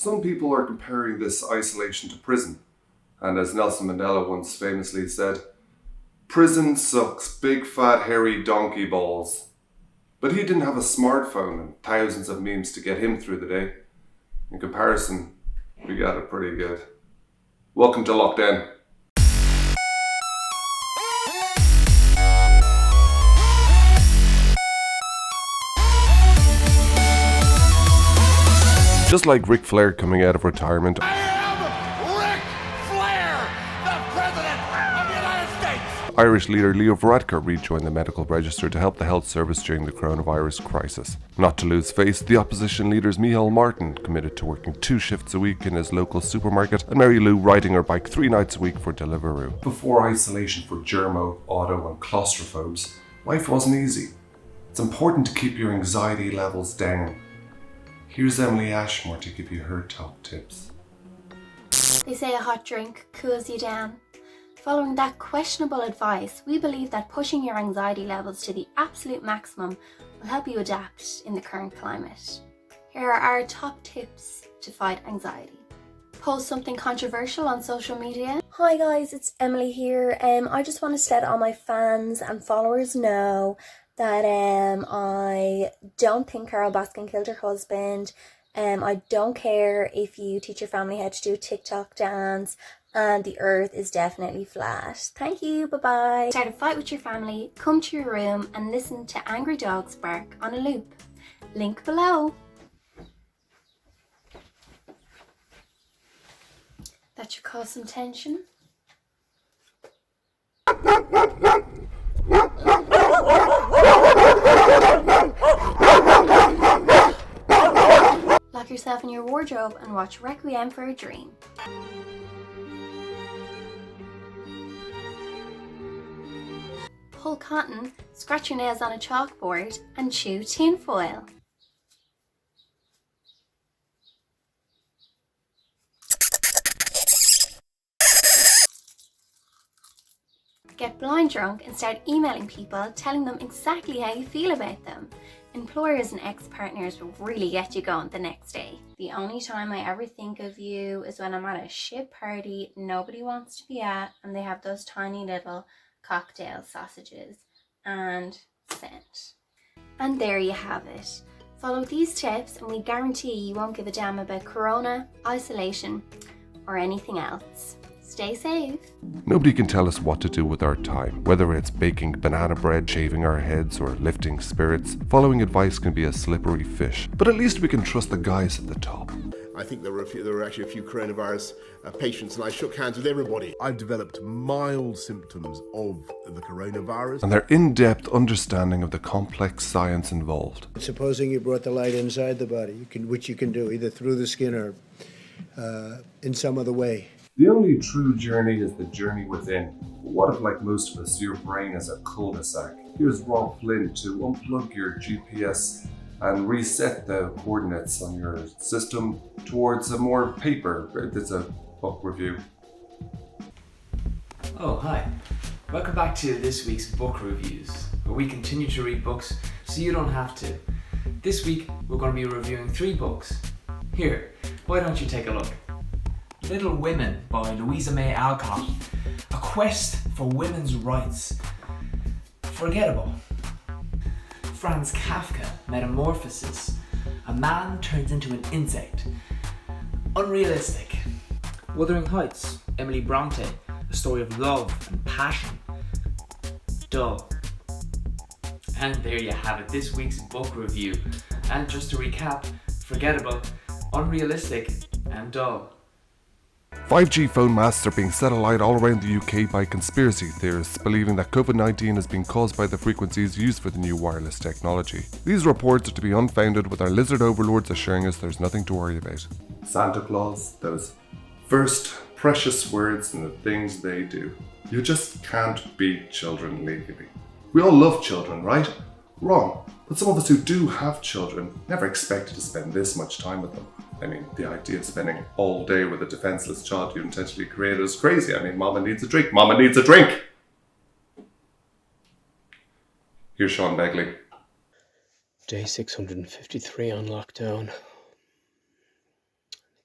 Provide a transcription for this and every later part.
Some people are comparing this isolation to prison, and as Nelson Mandela once famously said, "Prison sucks big fat hairy donkey balls." But he didn't have a smartphone and thousands of memes to get him through the day. In comparison, we got it pretty good. Welcome to LockDown. Just like Ric Flair coming out of retirement, I am Ric Flair, the President of the United States! Irish leader Leo Varadkar rejoined the medical register to help the health service during the coronavirus crisis. Not to lose face, the opposition leader's Micheál Martin committed to working 2 shifts a week in his local supermarket, and Mary Lou riding her bike 3 nights a week for Deliveroo. Before isolation for germo, auto and claustrophobes, life wasn't easy. It's important to keep your anxiety levels down. Here's Emily Ashmore to give you her top tips. They say a hot drink cools you down. Following that questionable advice, we believe that pushing your anxiety levels to the absolute maximum will help you adapt in the current climate. Here are our top tips to fight anxiety. Post something controversial on social media. Hi guys, it's Emily here. I just want to let all my fans and followers know that I don't think Carol Baskin killed her husband. I don't care if you teach your family how to do a TikTok dance, and the earth is definitely flat. Thank you, bye-bye. Start a fight with your family, come to your room and listen to angry dogs bark on a loop. Link below. That should cause some tension. Lock yourself in your wardrobe and watch Requiem for a Dream. Pull cotton, scratch your nails on a chalkboard and chew tinfoil. Get blind drunk and start emailing people telling them exactly how you feel about them. Employers and ex-partners will really get you going the next day. The only time I ever think of you is when I'm at a shit party nobody wants to be at and they have those tiny little cocktail sausages and scent. And there you have it. Follow these tips and we guarantee you won't give a damn about corona, isolation or anything else. Stay safe. Nobody can tell us what to do with our time, whether it's baking banana bread, shaving our heads, or lifting spirits. Following advice can be a slippery fish, but at least we can trust the guys at the top. I think there were actually a few coronavirus patients, and I shook hands with everybody. I've developed mild symptoms of the coronavirus. And their in-depth understanding of the complex science involved. Supposing you brought the light inside the body, which you can do either through the skin or in some other way. The only true journey is the journey within. What if, like most of us, your brain is a cul-de-sac? Here's Rob Flynn to unplug your GPS and reset the coordinates on your system towards a more paper. It's a book review. Oh, hi. Welcome back to this week's book reviews, where we continue to read books so you don't have to. This week, we're going to be reviewing 3 books. Here, why don't you take a look? Little Women by Louisa May Alcott. A Quest for Women's Rights. Forgettable. Franz Kafka, Metamorphosis. A Man Turns into an Insect. Unrealistic. Wuthering Heights, Emily Bronte. A Story of Love and Passion. Dull. And there you have it, this week's book review. And just to recap, forgettable, unrealistic, and dull. 5G phone masts are being set alight all around the UK by conspiracy theorists believing that COVID-19 has been caused by the frequencies used for the new wireless technology. These reports are to be unfounded, with our lizard overlords assuring us there's nothing to worry about. Santa Claus, those first precious words and the things they do. You just can't beat children legally. We all love children, right? Wrong. But some of us who do have children never expected to spend this much time with them. I mean, the idea of spending all day with a defenseless child you intentionally created is crazy. I mean, mama needs a drink. Mama needs a drink! Here's Sean Begley. Day 653 on lockdown.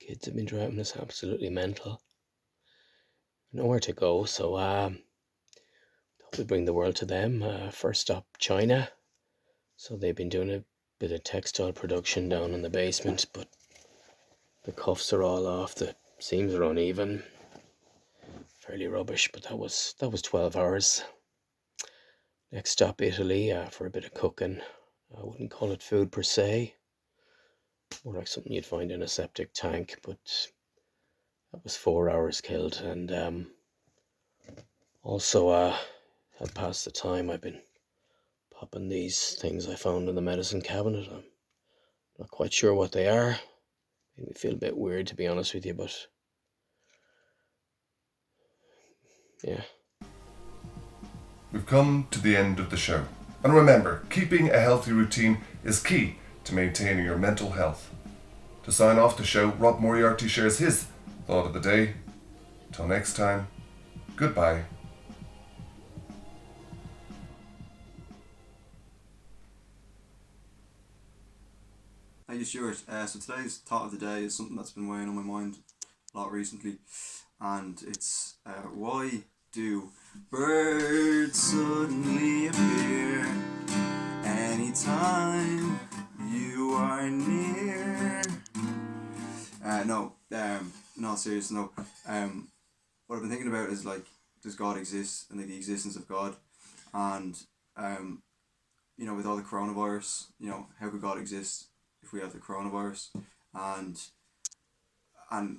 Kids have been driving us absolutely mental. Nowhere to go, so thought we'd bring the world to them. First stop, China. So they've been doing a bit of textile production down in the basement, but the cuffs are all off, the seams are uneven. Fairly rubbish, but that was 12 hours. Next stop, Italy, for a bit of cooking. I wouldn't call it food per se, more like something you'd find in a septic tank, but that was 4 hours killed. And also had passed the time. I've been popping these things I found in the medicine cabinet. I'm not quite sure what they are. Made me feel a bit weird, to be honest with you, but yeah. We've come to the end of the show. And remember, keeping a healthy routine is key to maintaining your mental health. To sign off the show, Rob Moriarty shares his thought of the day. Till next time, goodbye. Thank you, Stuart. So today's thought of the day is something that's been weighing on my mind a lot recently, and it's why do birds suddenly appear anytime you are near? No, serious, no. What I've been thinking about is, like, does God exist, and like the existence of God, and with all the coronavirus, how could God exist if we have the coronavirus? And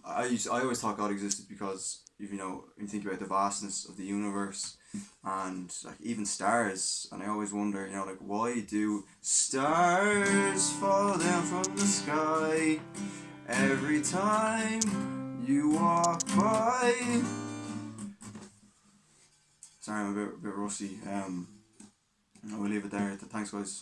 I always thought God existed because when you think about the vastness of the universe and like even stars, and I always wonder, like, why do stars fall down from the sky every time you walk by? Sorry, I'm a bit rusty. We'll leave it there. Thanks, guys.